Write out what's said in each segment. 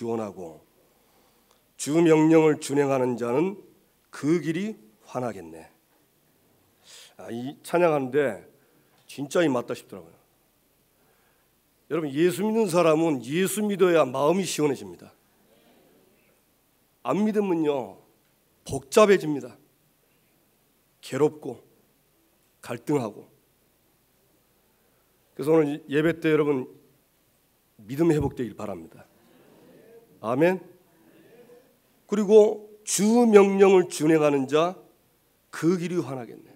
주원하고 주 명령을 준행하는 자는 그 길이 환하겠네. 이 찬양하는데 진짜 이 맞다 싶더라고요. 여러분, 예수 믿는 사람은 예수 믿어야 마음이 시원해집니다. 안 믿으면요 복잡해집니다. 괴롭고 갈등하고. 그래서 오늘 예배 때 여러분 믿음 회복되길 바랍니다. 아멘. 그리고 주 명령을 준행하는 자 그 길이 환하겠네.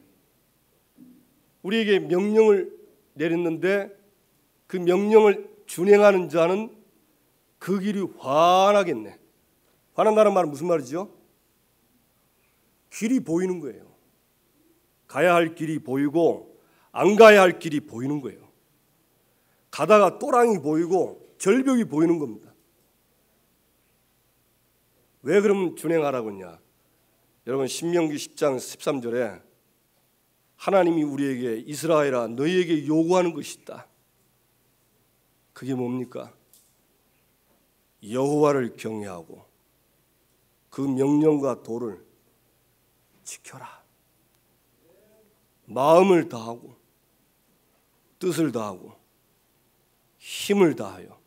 우리에게 명령을 내렸는데 그 명령을 준행하는 자는 그 길이 환하겠네. 환한다는 말은 무슨 말이죠? 길이 보이는 거예요. 가야 할 길이 보이고 안 가야 할 길이 보이는 거예요. 가다가 또랑이 보이고 절벽이 보이는 겁니다. 왜 그럼 준행하라고 했냐? 여러분, 신명기 10장 13절에 하나님이 우리에게 이스라엘아 너희에게 요구하는 것이 있다. 그게 뭡니까? 여호와를 경외하고 그 명령과 도를 지켜라. 마음을 다하고 뜻을 다하고 힘을 다하여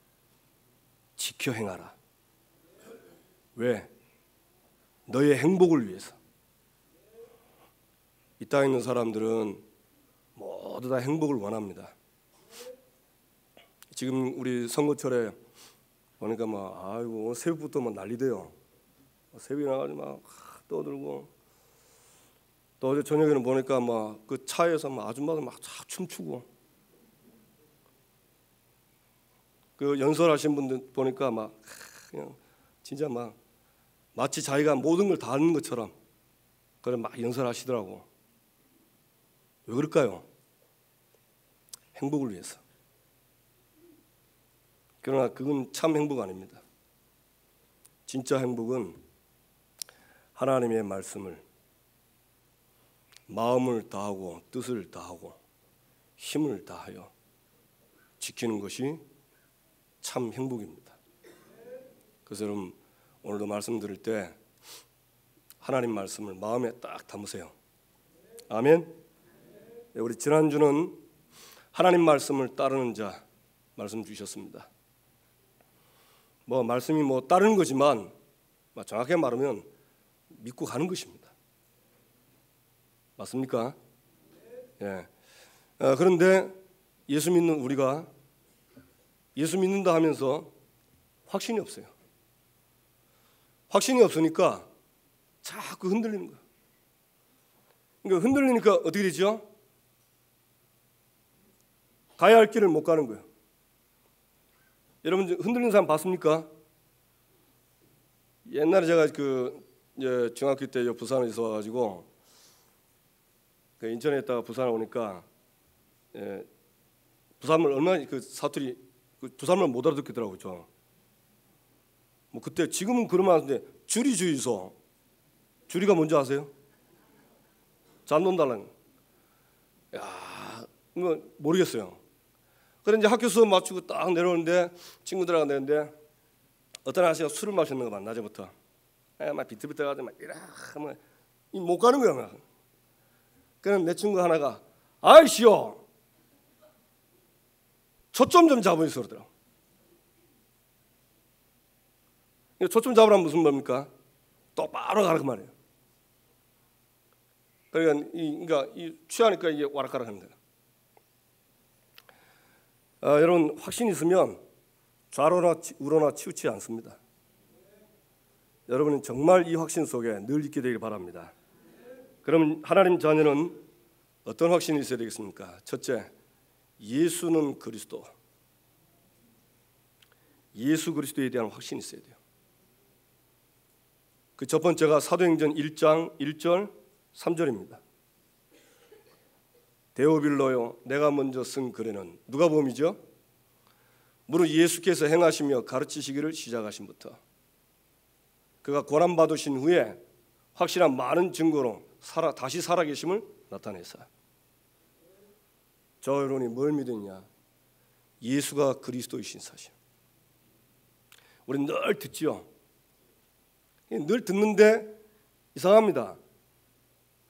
지켜 행하라. 왜? 너의 행복을 위해서. 이 땅에 있는 사람들은 모두 다 행복을 원합니다. 지금 우리 선거철에 보니까 아이고 새벽부터 난리돼요. 새벽에 나가지고 막 떠들고, 또 어제 저녁에는 보니까 그 차에서 아줌마들 막 춤추고, 그 연설하신 분들 보니까 그냥 진짜 마치 자기가 모든 걸 다 아는 것처럼 그래 연설하시더라고. 왜 그럴까요? 행복을 위해서. 그러나 그건 참 행복 아닙니다. 진짜 행복은 하나님의 말씀을 마음을 다하고 뜻을 다하고 힘을 다하여 지키는 것이 참 행복입니다. 그래서 여러분, 오늘도 말씀 드릴 때 하나님 말씀을 마음에 딱 담으세요. 아멘. 우리 지난주는 하나님 말씀을 따르는 자 말씀 주셨습니다. 말씀이 따르는 거지만 정확하게 말하면 믿고 가는 것입니다. 맞습니까? 예. 그런데 예수 믿는 우리가 예수 믿는다 하면서 확신이 없어요. 확신이 없으니까 자꾸 흔들리는 거예요. 그러니까 흔들리니까 어떻게 되죠? 가야 할 길을 못 가는 거예요. 여러분 흔들리는 사람 봤습니까? 옛날에 제가 중학교 때 부산에 있어가지고 인천에 있다가 부산에 오니까 부산말 얼마나 사투리 부산말 못 알아듣겠더라고요. 저. 그때 지금은 그러면 하는데 주리 주의소. 주리가 뭔지 아세요? 잔돈 달라는. 야, 모르겠어요. 그래 이제 학교 수업 마치고 딱 내려오는데 친구들하고 내는데 어떤 아저씨가 술을 마셨는 거 봐. 낮에부터. 막 비틀비틀하더니 막 이라 하면 못 가는 거야. 막. 그럼 내 친구 하나가 아이씨요. 초점 좀 잡으셔 그러더라고. 초점 잡으라면 무슨 말입니까? 똑바로 가라 그 말이에요. 그러니까 취하니까 이게 와락가락 하는 거예요. 여러분 확신이 있으면 좌로나 우로나 치우치지 않습니다. 여러분은 정말 이 확신 속에 늘 있게 되길 바랍니다. 그럼 하나님 자녀는 어떤 확신이 있어야 되겠습니까? 첫째, 예수는 그리스도. 예수 그리스도에 대한 확신이 있어야 돼요. 그 첫 번째가 사도행전 1장 1절 3절입니다. 데오빌로요 내가 먼저 쓴 글에는 누가복음이죠. 무릇 예수께서 행하시며 가르치시기를 시작하심부터 그가 고난 받으신 후에 확실한 많은 증거로 다시 살아계심을 나타내사. 저 여러분이 뭘 믿느냐? 예수가 그리스도이신 사실. 우리는 늘 듣지요. 늘 듣는데 이상합니다.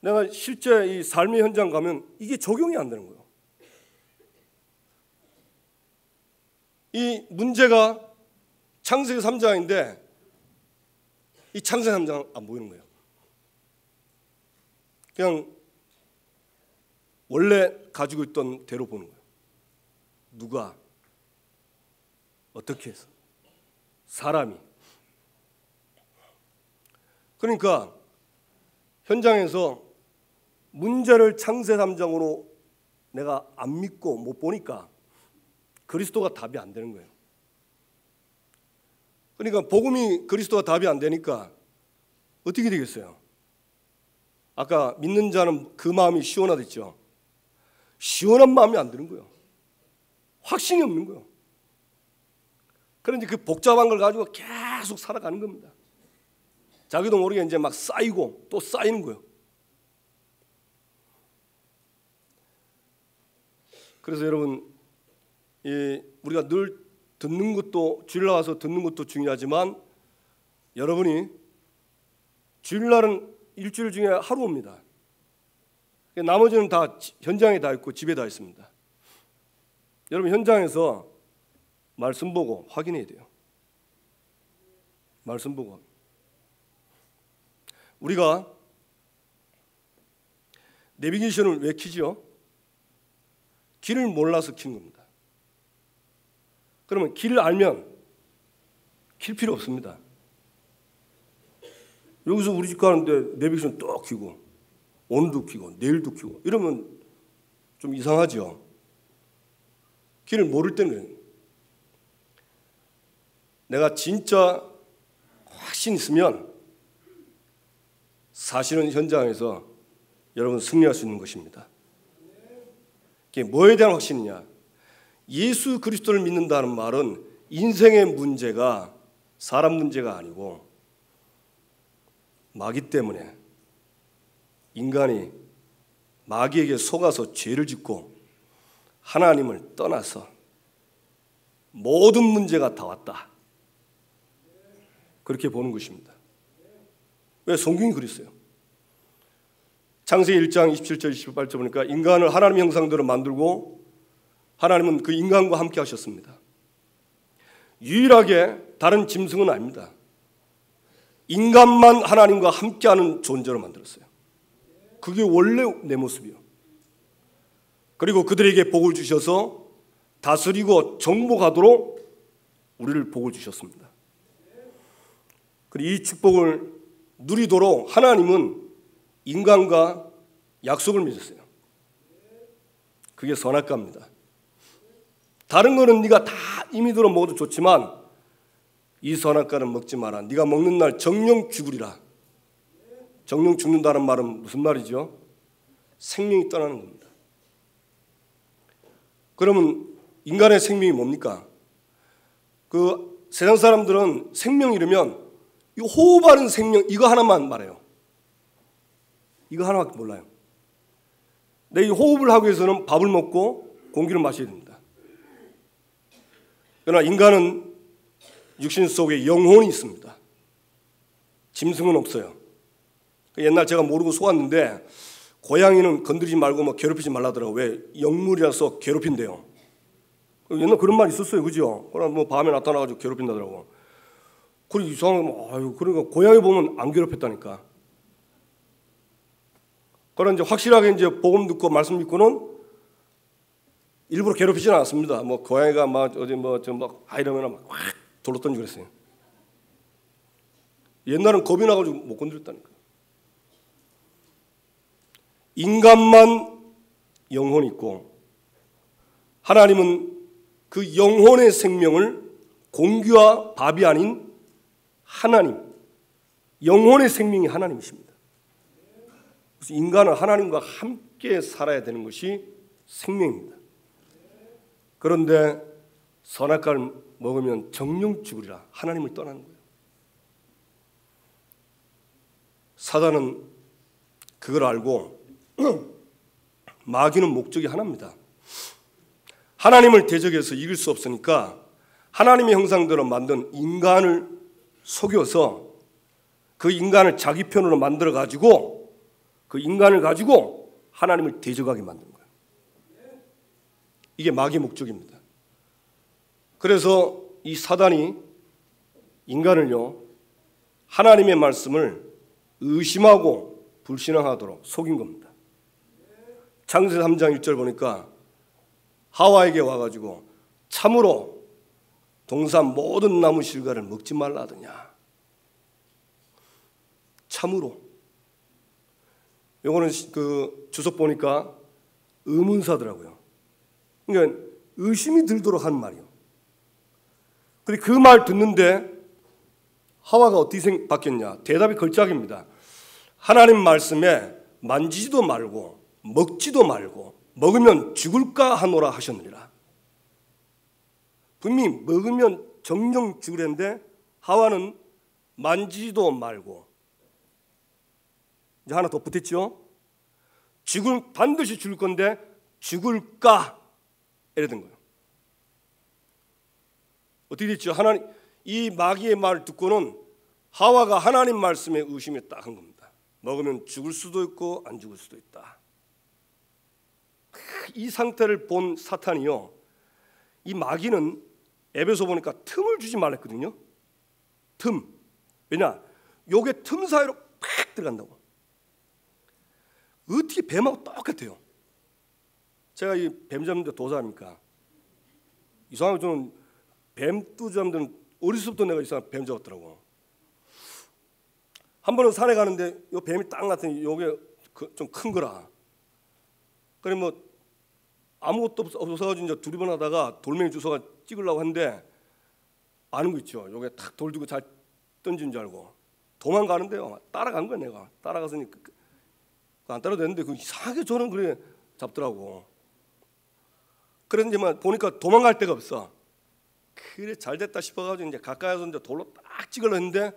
내가 실제 이 삶의 현장 가면 이게 적용이 안 되는 거예요. 이 문제가 창세기 3장인데 이 창세기 3장 안 보이는 거예요. 그냥 원래 가지고 있던 대로 보는 거예요. 누가 어떻게 해서 사람이. 그러니까 현장에서 문제를 창세기 3장으로 내가 안 믿고 못 보니까 그리스도가 답이 안 되는 거예요. 그러니까 복음이 그리스도가 답이 안 되니까 어떻게 되겠어요? 아까 믿는 자는 그 마음이 시원하댔죠. 시원한 마음이 안 드는 거예요. 확신이 없는 거예요. 그런데 그 복잡한 걸 가지고 계속 살아가는 겁니다. 자기도 모르게 이제 막 쌓이고 또 쌓이는 거예요. 그래서 여러분, 우리가 늘 듣는 것도, 주일날 와서 듣는 것도 중요하지만 여러분이 주일날은 일주일 중에 하루 옵니다. 나머지는 다 현장에 다 있고 집에 다 있습니다. 여러분 현장에서 말씀 보고 확인해야 돼요. 말씀 보고. 우리가 내비게이션을 왜 켜지요? 길을 몰라서 켜는 겁니다. 그러면 길을 알면 킬 필요 없습니다. 여기서 우리 집 가는데 내비게이션 딱 켜고 오늘도 켜고 내일도 켜고 이러면 좀 이상하죠. 길을 모를 때는 내가 진짜 확신 있으면 사실은 현장에서 여러분 승리할 수 있는 것입니다. 그게 뭐에 대한 확신이냐? 예수 그리스도를 믿는다는 말은 인생의 문제가 사람 문제가 아니고 마귀 때문에 인간이 마귀에게 속아서 죄를 짓고 하나님을 떠나서 모든 문제가 다 왔다. 그렇게 보는 것입니다. 왜? 성경이 그랬어요. 창세기 1장 27절 28절 보니까 인간을 하나님의 형상대로 만들고 하나님은 그 인간과 함께 하셨습니다. 유일하게 다른 짐승은 아닙니다. 인간만 하나님과 함께하는 존재로 만들었어요. 그게 원래 내 모습이요. 그리고 그들에게 복을 주셔서 다스리고 정복하도록 우리를 복을 주셨습니다. 그리고 이 축복을 누리도록 하나님은 인간과 약속을 맺었어요. 그게 선악과입니다. 다른 거는 네가 다 임의대로 먹어도 좋지만 이 선악과는 먹지 마라. 네가 먹는 날 정령 죽으리라. 정령 죽는다는 말은 무슨 말이죠? 생명이 떠나는 겁니다. 그러면 인간의 생명이 뭡니까? 그 세상 사람들은 생명 이르면 이 호흡하는 생명 이거 하나만 말해요. 이거 하나밖에 몰라요. 내 이 호흡을 하기 위해서는 밥을 먹고 공기를 마셔야 됩니다. 그러나 인간은 육신 속에 영혼이 있습니다. 짐승은 없어요. 옛날 제가 모르고 속았는데 고양이는 건드리지 말고 뭐 괴롭히지 말라더라고. 왜? 영물이라서 괴롭힌대요. 옛날 그런 말 있었어요, 그죠? 그러나 뭐 밤에 나타나가지고 괴롭힌다더라고. 그리고 이상하게 아유, 그러니까 고양이 보면 안 괴롭혔다니까. 그러나 이제 확실하게 이제 복음 듣고 말씀 믿고는 일부러 괴롭히지는 않았습니다. 뭐 고양이가 막 어디 뭐 좀 막 이러면 막 확 돌로 던지고 그랬어요. 옛날은 겁이 나가지고 못 건드렸다니까. 인간만 영혼이 있고 하나님은 그 영혼의 생명을 공기와 밥이 아닌 하나님, 영혼의 생명이 하나님이십니다. 그래서 인간은 하나님과 함께 살아야 되는 것이 생명입니다. 그런데 선악과를 먹으면 정령 죽으리라. 하나님을 떠나는 거예요. 사단은 그걸 알고 마귀는 목적이 하나입니다. 하나님을 대적해서 이길 수 없으니까 하나님의 형상대로 만든 인간을 속여서 그 인간을 자기 편으로 만들어 가지고 그 인간을 가지고 하나님을 대적하게 만든 거예요. 이게 마귀의 목적입니다. 그래서 이 사단이 인간을요, 하나님의 말씀을 의심하고 불신앙하도록 속인 겁니다. 창세기 3장 1절 보니까 하와에게 와가지고 참으로 동산 모든 나무 실과를 먹지 말라 하더냐. 참으로. 요거는 그 주석 보니까 의문사더라고요. 그러니까 의심이 들도록 한 말이요. 근데 그 말 듣는데 하와가 어떻게 바뀌었냐? 대답이 걸작입니다. 하나님 말씀에 만지지도 말고 먹지도 말고 먹으면 죽을까 하노라 하셨느니라. 분명히 먹으면 정령 죽으랬는데 하와는 만지지도 말고 이제 하나 더 붙였죠. 반드시 죽을 건데 죽을까 이러던 거예요. 어떻게 됐죠? 이 마귀의 말을 듣고는 하와가 하나님 말씀에 의심이 딱 한 겁니다. 먹으면 죽을 수도 있고 안 죽을 수도 있다. 이 상태를 본 사탄이요, 이 마귀는 에베소 보니까 틈을 주지 말랬거든요. 틈. 왜냐? 요게 틈 사이로 팍 들어간다고. 어떻게 뱀하고 똑같아요. 제가 이 뱀 잡는데 도사입니까? 이상하게 저는 뱀뚜 잡는 어렸을 때부터 내가 이상하게 뱀 잡았더라고. 한 번은 산에 가는데 요 뱀이 딱 나타나니 요게 좀 큰 거라. 그래 뭐 아무것도 없어가지고 이제 두리번 하다가 돌멩이 주워가 찍으려고 하는데 아는 거 있죠. 요게 탁 돌 두고 잘 던진 줄 알고 도망가는데요. 따라간 거야 내가. 따라가서니 안 따라도 되는데 그 이상하게 저는 그래 잡더라고. 그래서 이제 막 보니까 도망갈 데가 없어. 그래 잘 됐다 싶어가지고 이제 가까이서 이제 돌로 딱 찍으려 했는데,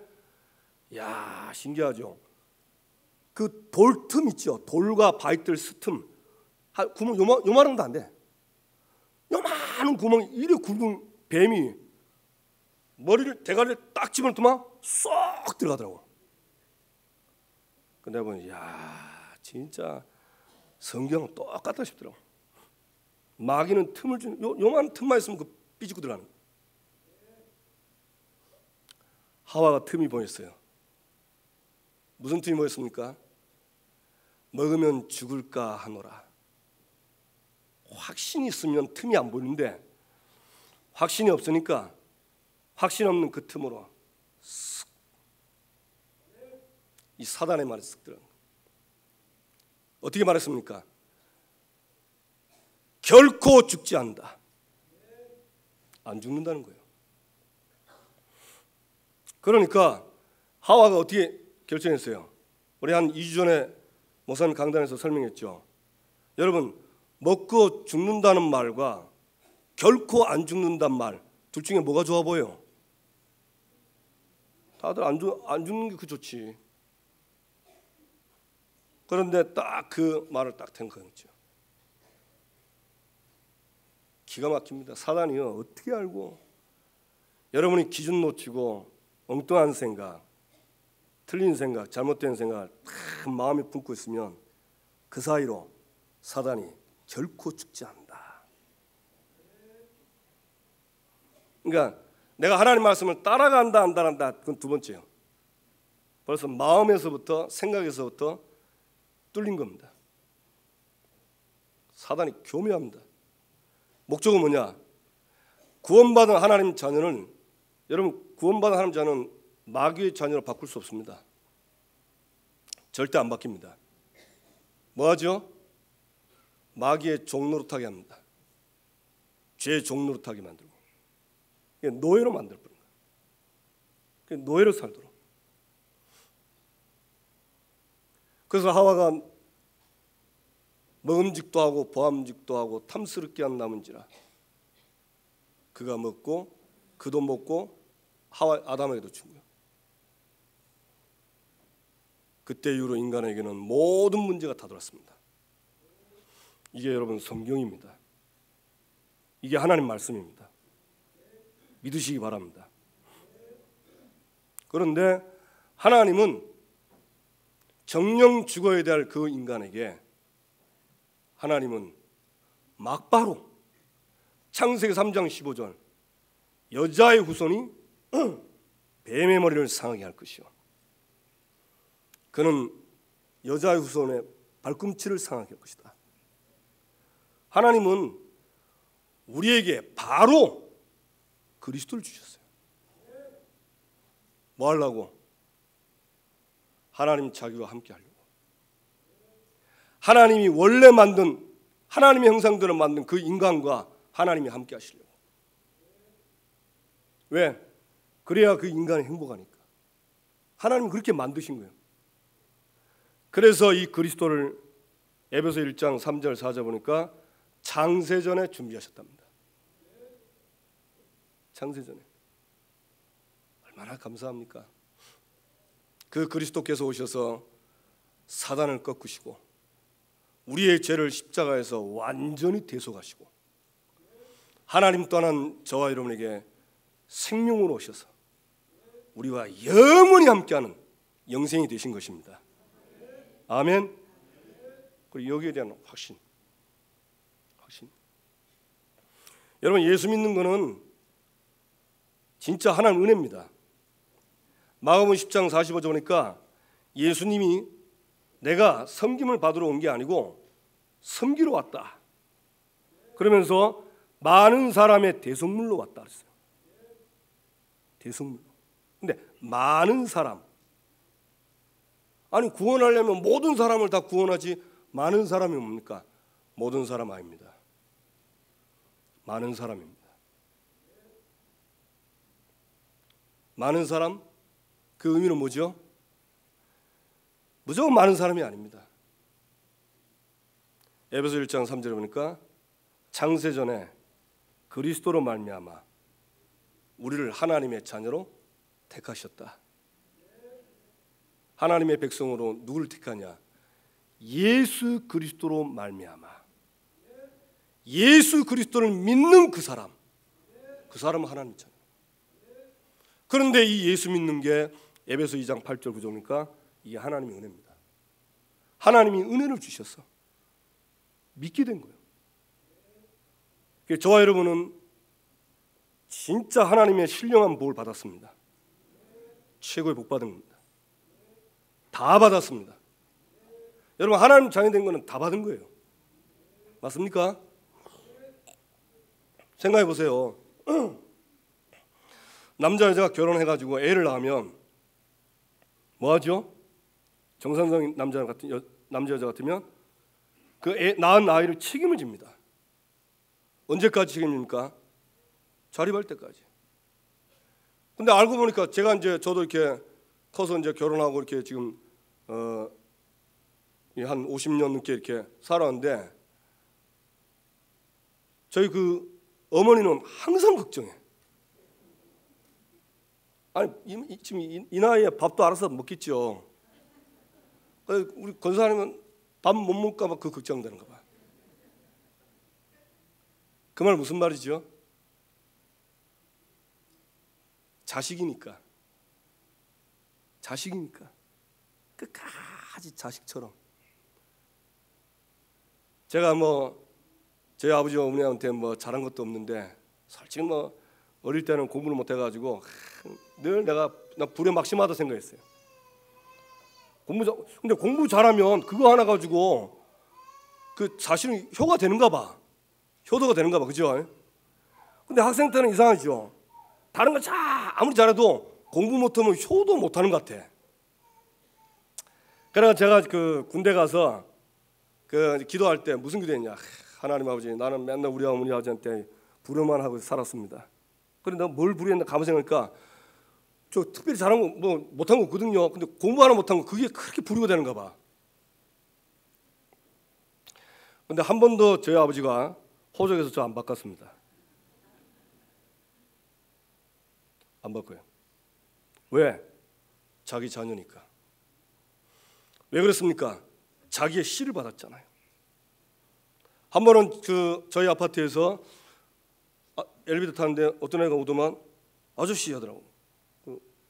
야 신기하죠. 그 돌 틈 있죠. 돌과 바위들 스틈 구멍 요만한도 안 돼. 요만한 구멍 이리 굵은 뱀이 머리를 대가리를 딱 집어넣더만 쏙 들어가더라고. 근데 보니 야 진짜 성경은 똑같다 싶더라고. 마귀는 틈을 주는 요만 틈만 있으면 그 삐지고 들어가는 거예요. 하와가 틈이 보였어요. 무슨 틈이 보였습니까? 먹으면 죽을까 하노라. 확신이 있으면 틈이 안 보이는데 확신이 없으니까 확신 없는 그 틈으로 쓱 이 사단의 말이 쓱 들어간 거예요. 어떻게 말했습니까? 결코 죽지 않는다. 안 죽는다는 거예요. 그러니까 하와가 어떻게 결정했어요? 우리 한 2주 전에 목사님 강단에서 설명했죠. 여러분 먹고 죽는다는 말과 결코 안 죽는다는 말 둘 중에 뭐가 좋아 보여요? 다들 안 죽는 게 그 좋지. 그런데 딱 그 말을 딱 생각했죠. 기가 막힙니다. 사단이요 어떻게 알고 여러분이 기준 놓치고 엉뚱한 생각, 틀린 생각, 잘못된 생각을 딱 마음에 품고 있으면 그 사이로 사단이 결코 죽지 않는다. 그러니까 내가 하나님 말씀을 따라간다 안 따라간다 그건 두 번째요. 벌써 마음에서부터 생각에서부터 뚫린 겁니다. 사단이 교묘합니다. 목적은 뭐냐? 구원받은 하나님 자녀는 여러분 구원받은 하나님 자녀는 마귀의 자녀로 바꿀 수 없습니다. 절대 안 바뀝니다. 뭐하죠? 마귀의 종노릇하게 합니다. 죄의 종노릇하게 만들고 노예로 만들어버린 거예요. 노예로 살도록. 그래서 하와가 먹음직도 하고 보암직도 하고 탐스럽게 한 나무인지라 그가 먹고 그도 먹고 아담에게도 준 거예요. 그때 이후로 인간에게는 모든 문제가 다 들어왔습니다. 이게 여러분 성경입니다. 이게 하나님 말씀입니다. 믿으시기 바랍니다. 그런데 하나님은 정령 죽어야 될 그 인간에게 하나님은 막바로 창세기 3장 15절 여자의 후손이 뱀의 머리를 상하게 할 것이요 그는 여자의 후손의 발꿈치를 상하게 할 것이다. 하나님은 우리에게 바로 그리스도를 주셨어요. 뭐 하려고? 하나님 자기와 함께 하려고. 하나님이 원래 만든 하나님의 형상대로 만든 그 인간과 하나님이 함께 하시려고. 왜? 그래야 그 인간이 행복하니까. 하나님은 그렇게 만드신 거예요. 그래서 이 그리스도를 에베소 1장 3절 4절 보니까 창세전에 준비하셨답니다. 창세전에. 얼마나 감사합니까? 그 그리스도께서 오셔서 사단을 꺾으시고 우리의 죄를 십자가에서 완전히 대속하시고 하나님 떠난 저와 여러분에게 생명으로 오셔서 우리와 영원히 함께하는 영생이 되신 것입니다. 아멘. 그리고 여기에 대한 확신. 여러분, 예수 믿는 거는 진짜 하나님 은혜입니다. 마가복음 10장 45절 보니까 예수님이 내가 섬김을 받으러 온 게 아니고 섬기러 왔다. 그러면서 많은 사람의 대속물로 왔다 그랬어요. 대속물로. 근데 많은 사람. 아니 구원하려면 모든 사람을 다 구원하지 많은 사람이 뭡니까? 모든 사람 아닙니다. 많은 사람입니다. 많은 사람? 그 의미는 뭐죠? 무조건 많은 사람이 아닙니다. 에베소 1장 3절에 보니까 창세전에 그리스도로 말미암아 우리를 하나님의 자녀로 택하셨다. 하나님의 백성으로 누구를 택하냐? 예수 그리스도로 말미암아. 예수 그리스도를 믿는 그 사람은 하나님 자녀. 그런데 이 예수 믿는 게 에베소 2장 8절 9절이니까 이게 하나님의 은혜입니다. 하나님이 은혜를 주셔서 믿게 된 거예요. 저와 여러분은 진짜 하나님의 신령한 복을 받았습니다. 최고의 복 받은 겁니다. 다 받았습니다. 여러분, 하나님 자녀 된 거는 다 받은 거예요. 맞습니까? 생각해 보세요. 남자 여자가 결혼해가지고 애를 낳으면 뭐 하죠? 정상적인 남자 여자 같으면 그 낳은 아이를 책임을 집니다. 언제까지 책임집니까? 자립할 때까지. 근데 알고 보니까 제가 이제 저도 이렇게 커서 이제 결혼하고 이렇게 지금 한 50년 넘게 이렇게 살았는데 저희 그 어머니는 항상 걱정해. 아니 지금 이 나이에 밥도 알아서 먹겠죠. 우리 권사님은 밥 못 먹을까 봐 그 걱정되는가 봐. 그 말 무슨 말이죠? 자식이니까 끝까지 자식처럼. 제가 뭐 저희 아버지와 어머니한테 뭐 잘한 것도 없는데 솔직히 뭐 어릴 때는 공부를 못 해가지고 늘 나 불에 막심하다 생각했어요. 근데 공부 잘하면 그거 하나 가지고 그 자신은 효가 되는가 봐. 효도가 되는가 봐. 그죠? 근데 학생 때는 이상하죠. 다른 거 아무리 잘해도 공부 못하면 효도 못하는 것 같아. 그래서 제가 그 군대 가서 그 기도할 때 무슨 기도했냐? 하나님 아버지, 나는 맨날 우리 어머니 아버지한테 불효만 하고 살았습니다. 그런데 뭘 불효했나 가만 생각하니까 저 특별히 잘한 거 뭐 못한 거 없거든요. 근데 공부 하나 못한 거 그게 그렇게 불효가 되는가 봐. 근데 한 번도 저희 아버지가 호적에서 저 안 바꿨습니다. 안 바꿔요. 왜? 자기 자녀니까. 왜 그랬습니까? 자기의 씨를 받았잖아요. 한 번은 그 저희 아파트에서 엘리베이터 타는데 어떤 애가 오더만 아저씨 하더라고.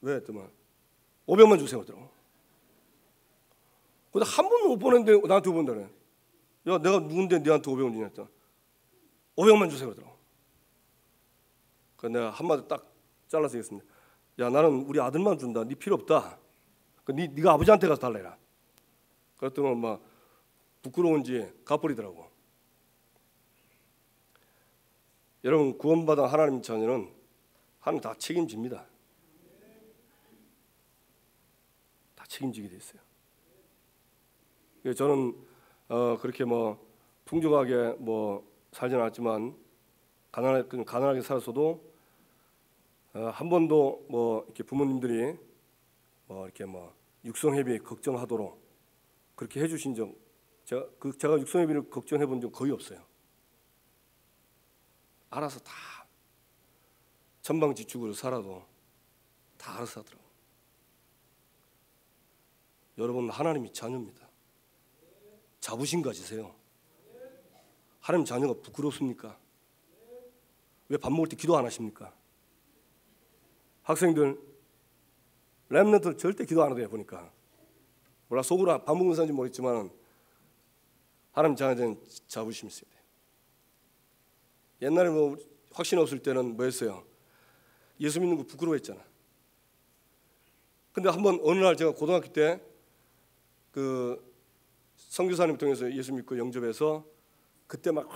왜 했더만 500만 주세요 하더라고. 근데 한 번도 못 보냈는데 나한테 500만 달래. 야, 내가 누군데 너한테 500원 주냐 했더니 500만 주세요 그러더라고. 그래서 내가 한마디 딱 잘라서 얘기했습니다. 야, 나는 우리 아들만 준다. 네 필요 없다. 네가 아버지한테 가서 달래라. 그랬더니 막 부끄러운지 갚버리더라고. 여러분, 구원받은 하나님 자녀는 하나님 다 책임집니다. 다 책임지게 돼 있어요. 저는 그렇게 뭐 풍족하게 뭐 살진 않았지만 가난하게 살았어도 한 번도 뭐 이렇게 부모님들이 뭐 이렇게 뭐 육성회비 걱정하도록 그렇게 해주신 적, 제가 육성회비를 걱정해 본 적 거의 없어요. 알아서 다 천방지축으로 살아도 다 알아서 하더라고요. 여러분, 하나님이 자녀입니다. 자부심 가지세요. 하나님 자녀가 부끄럽습니까? 왜 밥 먹을 때 기도 안 하십니까? 학생들, 렘넌트 절대 기도 안 하더라고요. 보니까 몰라 속으로 밥 먹는 사람인지 모르겠지만 하나님 자녀는 자부심이 있어야 돼요. 옛날에 뭐 확신 없을 때는 뭐였어요? 예수 믿는 거 부끄러워했잖아. 근데 한번 어느 날 제가 고등학교 때 그 선교사님 통해서 예수 믿고 영접해서 그때 막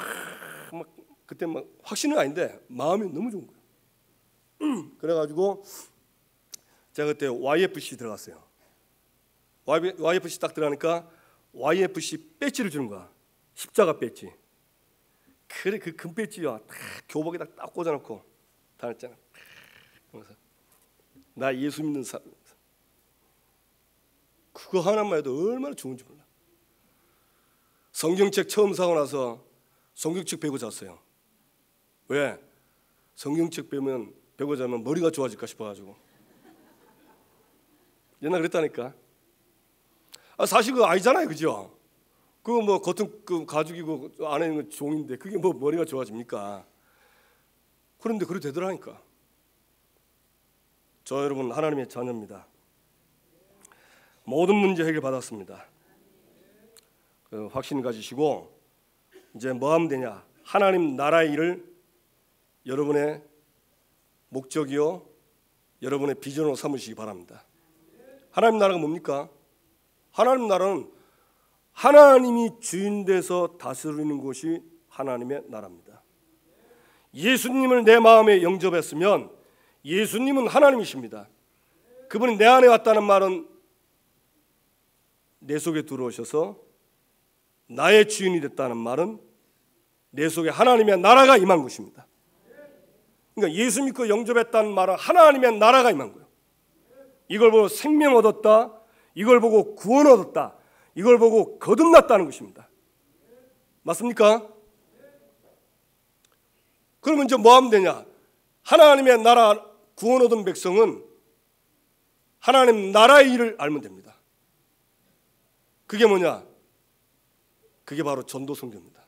확신은 아닌데 마음이 너무 좋은 거예요. 그래가지고 제가 그때 YFC 들어갔어요. YFC 딱 들어가니까 YFC 배지를 주는 거야. 십자가 배지. 그래, 그 금 배지야 딱 교복에다 딱 꽂아놓고 다녔잖아. 그래서 나 예수 믿는 사람. 그거 하나만 해도 얼마나 좋은지 몰라. 성경책 처음 사고 나서 성경책 배고 잤어요. 왜? 성경책 배고 자면 머리가 좋아질까 싶어가지고. 옛날 그랬다니까. 사실 그거 아니잖아요, 그죠? 그거 뭐 겉은 그 가죽이고 안에 있는 건 종인데 그게 뭐 머리가 좋아집니까? 그런데 그래 되더라니까. 저 여러분 하나님의 자녀입니다. 모든 문제 해결 받았습니다. 확신 가지시고 이제 뭐 하면 되냐? 하나님 나라의 일을 여러분의 목적이요, 여러분의 비전으로 삼으시기 바랍니다. 하나님 나라가 뭡니까? 하나님 나라는 하나님이 주인 돼서 다스리는 곳이 하나님의 나라입니다. 예수님을 내 마음에 영접했으면 예수님은 하나님이십니다. 그분이 내 안에 왔다는 말은 내 속에 들어오셔서 나의 주인이 됐다는 말은 내 속에 하나님의 나라가 임한 것입니다. 그러니까 예수 믿고 영접했다는 말은 하나님의 나라가 임한 거예요. 이걸 보고 생명 얻었다, 이걸 보고 구원 얻었다, 이걸 보고 거듭났다는 것입니다. 맞습니까? 그러면 이제 뭐 하면 되냐? 하나님의 나라 구원 얻은 백성은 하나님 나라의 일을 알면 됩니다. 그게 뭐냐? 그게 바로 전도 선교입니다.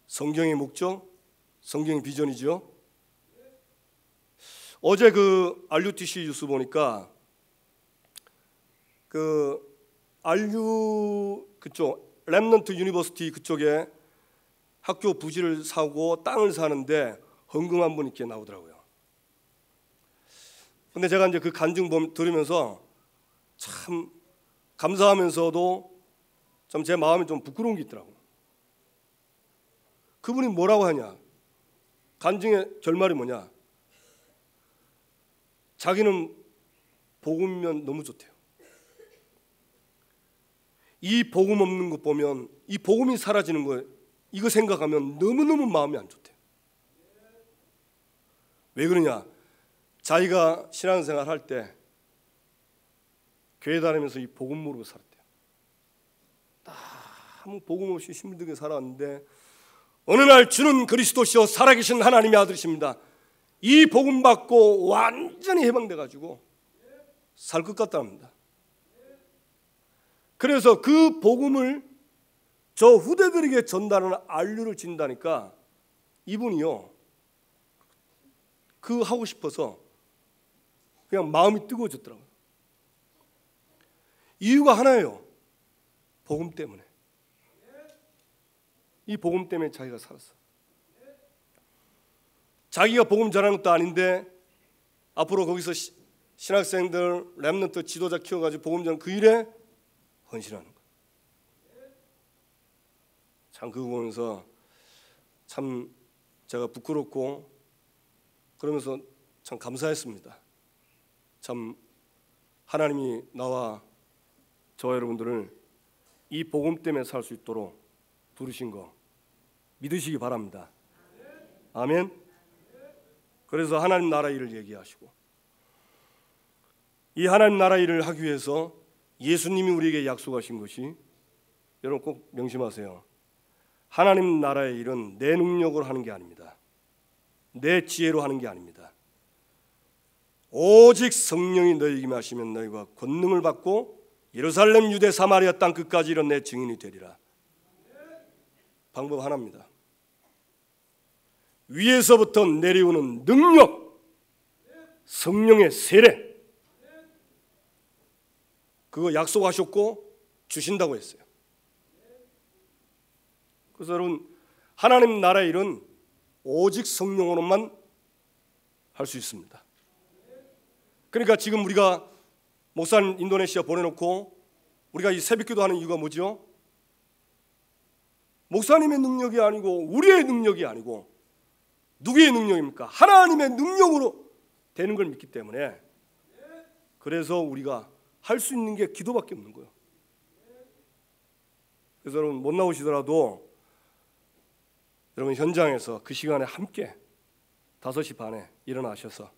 성경의 목적, 성경의 비전이죠. 어제 그 RUTC 뉴스 보니까 그 RU 그쪽 렘넌트 유니버시티 그쪽에 학교 부지를 사고 땅을 사는데 헌금한 분 이렇게 나오더라고요. 근데 제가 이제 그 간증 들으면서 참 감사하면서도 참 제 마음이 좀 부끄러운 게 있더라고요. 그분이 뭐라고 하냐? 간증의 결말이 뭐냐? 자기는 복음이면 너무 좋대요. 이 복음 없는 것 보면, 이 복음이 사라지는 거 이거 생각하면 너무너무 마음이 안 좋대요. 왜 그러냐? 자기가 신앙생활 할 때 교회 다니면서 이 복음 모르고 살았대요. 아무 복음 없이 힘들게 살았는데 어느 날 주는 그리스도시요 살아계신 하나님의 아들이십니다. 이 복음 받고 완전히 해방돼 가지고 살 것 같답니다. 그래서 그 복음을 저 후대들에게 전달하는 안류를 진다니까 이분이요 그 하고 싶어서 그냥 마음이 뜨거워졌더라고요. 이유가 하나예요. 복음 때문에. 이 복음 때문에 자기가 살았어. 자기가 복음 전하는 것도 아닌데 앞으로 거기서 신학생들, 렘넌트 지도자 키워가지고 복음 전하는 그 일에 헌신하는 거예요. 참 그거 보면서 참 제가 부끄럽고 그러면서 참 감사했습니다. 참 하나님이 나와 저와 여러분들을 이 복음 때문에 살 수 있도록 부르신 거 믿으시기 바랍니다. 아멘. 그래서 하나님 나라 일을 얘기하시고 이 하나님 나라 일을 하기 위해서 예수님이 우리에게 약속하신 것이, 여러분 꼭 명심하세요. 하나님 나라의 일은 내 능력으로 하는 게 아닙니다. 내 지혜로 하는 게 아닙니다. 오직 성령이 너희에게 임하시면 너희가 권능을 받고 예루살렘, 유대, 사마리아 땅 끝까지 이런 내 증인이 되리라. 방법 하나입니다. 위에서부터 내려오는 능력, 성령의 세례, 그거 약속하셨고 주신다고 했어요. 그래서 여러분, 하나님 나라의 일은 오직 성령으로만 할 수 있습니다. 그러니까 지금 우리가 목사님 인도네시아 보내놓고 우리가 이 새벽기도 하는 이유가 뭐죠? 목사님의 능력이 아니고 우리의 능력이 아니고 누구의 능력입니까? 하나님의 능력으로 되는 걸 믿기 때문에, 그래서 우리가 할 수 있는 게 기도밖에 없는 거예요. 그래서 여러분 못 나오시더라도 여러분 현장에서 그 시간에 함께 5시 반에 일어나셔서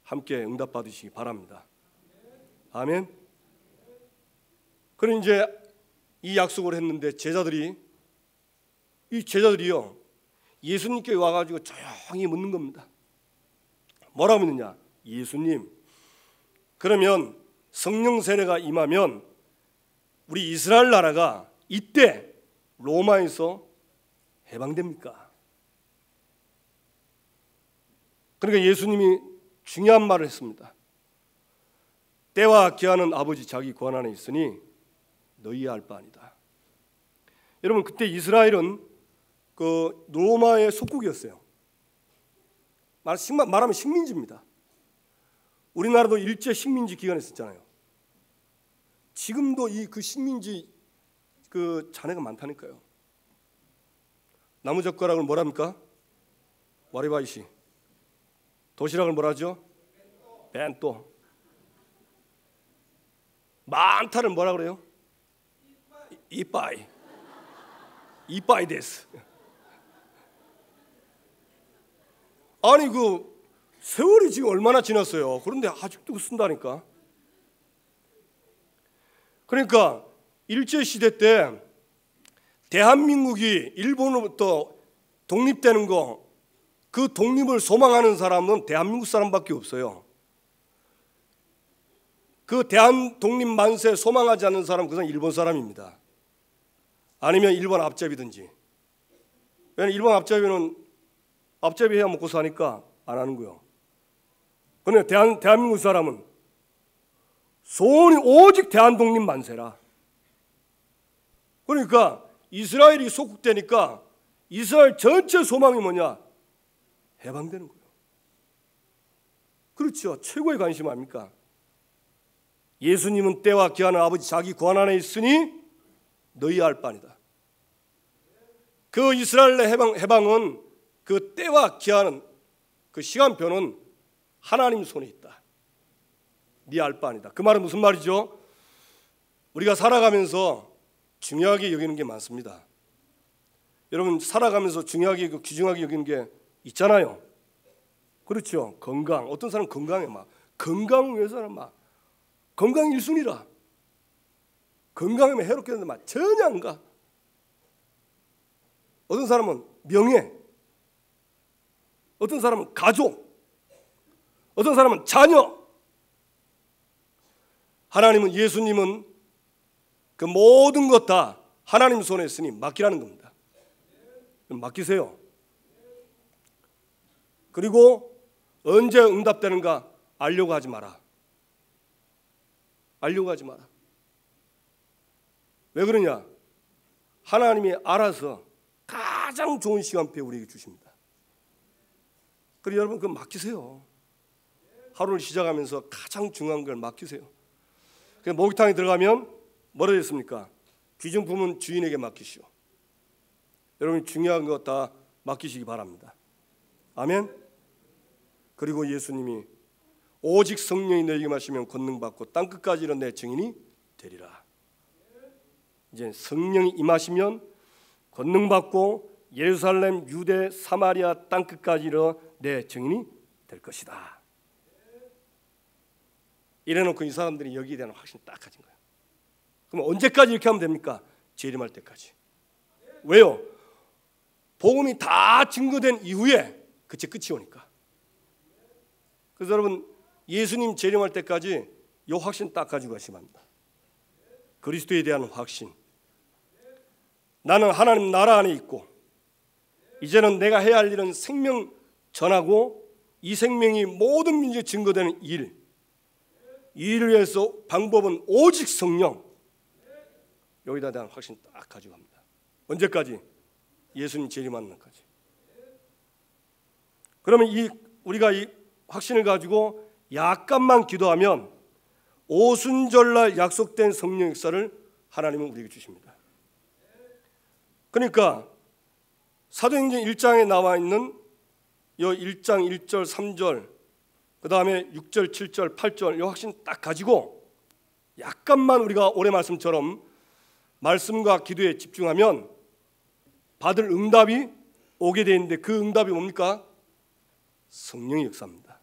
함께 응답 받으시기 바랍니다. 아멘. 그럼 이제 이 약속을 했는데 제자들이요 예수님께 와가지고 조용히 묻는 겁니다. 뭐라고 묻느냐? 예수님, 그러면 성령 세례가 임하면 우리 이스라엘 나라가 이때 로마에서 해방됩니까? 그러니까 예수님이 중요한 말을 했습니다. 때와 기한은 아버지 자기 권 안에 있으니 너희의 알 바 아니다. 여러분, 그때 이스라엘은 그 로마의 속국이었어요. 말하면 식민지입니다. 우리나라도 일제 식민지 기간에 있었잖아요. 지금도 그 식민지 그 잔해가 많다니까요. 나무젓가락을 뭐랍니까? 와리바이시. 도시락을 뭐라죠? 벤또. 많다를 뭐라 그래요? 이빠이. 이빠이 데스. 아니 그 세월이 지금 얼마나 지났어요. 그런데 아직도 쓴다니까. 그러니까 일제시대 때 대한민국이 일본으로부터 독립되는 거, 그 독립을 소망하는 사람은 대한민국 사람밖에 없어요. 그 대한 독립 만세 소망하지 않는 사람, 그건 일본 사람입니다. 아니면 일본 앞잡이든지. 왜냐면 일본 앞잡이는 앞잡이 해야 먹고 사니까 안 하는 거예요. 그런데 대한민국 사람은 소원이 오직 대한독립 만세라. 그러니까 이스라엘이 속국되니까 이스라엘 전체 소망이 뭐냐? 해방되는 거예요. 그렇죠. 최고의 관심 아닙니까? 예수님은 때와 기한은 아버지 자기 권 안에 있으니 너희 알 바니다. 그 이스라엘의 해방은 그 때와 기한은 그 시간표는 하나님 손에 있다. 네 알 바 아니다. 그 말은 무슨 말이죠? 우리가 살아가면서 중요하게 여기는 게 많습니다. 여러분 살아가면서 중요하게 귀중하게 여기는 게 있잖아요. 그렇죠. 건강. 어떤 사람은 건강에 막 건강 위해서는 막 건강 1순위라. 건강하면 해롭게 되는데 막 전혀 안 가. 어떤 사람은 명예, 어떤 사람은 가족, 어떤 사람은 자녀. 하나님은, 예수님은 그 모든 것 다 하나님 손에 있으니 맡기라는 겁니다. 맡기세요. 그리고 언제 응답되는가 알려고 하지 마라. 알려고 하지 마라. 왜 그러냐? 하나님이 알아서 가장 좋은 시간표에 우리에게 주십니다. 그래서 여러분 그거 맡기세요. 하루를 시작하면서 가장 중요한 걸 맡기세요. 목욕탕에 들어가면 뭐라 했습니까? 귀중품은 주인에게 맡기시오. 여러분 중요한 거 다 맡기시기 바랍니다. 아멘. 그리고 예수님이 오직 성령이 너에게 마시면 권능받고 땅끝까지 이르러 내 증인이 되리라. 이제 성령이 임하시면 권능받고 예루살렘, 유대, 사마리아 땅끝까지 이르러 내 증인이 될 것이다. 이래놓고 이 사람들이 여기에 대한 확신이 딱 가진 거예요. 그럼 언제까지 이렇게 하면 됩니까? 재림할 때까지. 왜요? 복음이 다 증거된 이후에 그치 끝이 오니까. 그래서 여러분 예수님 재림할 때까지 이 확신 딱 가지고 가시면 합니다. 그리스도에 대한 확신. 나는 하나님 나라 안에 있고 이제는 내가 해야 할 일은 생명 전하고 이 생명이 모든 민족에 증거되는 이 일을 위해서 방법은 오직 성령. 여기다 대한 확신 딱 가지고 갑니다. 언제까지? 예수님 재림하는 날까지. 그러면 우리가 이 확신을 가지고 약간만 기도하면 오순절날 약속된 성령 역사를 하나님은 우리에게 주십니다. 그러니까 사도행전 1장에 나와 있는 이 1장 1절 3절 그 다음에 6절 7절 8절 이 확신 딱 가지고 약간만 우리가 올해 말씀처럼 말씀과 기도에 집중하면 받을 응답이 오게 되는데 그 응답이 뭡니까? 성령의 역사입니다.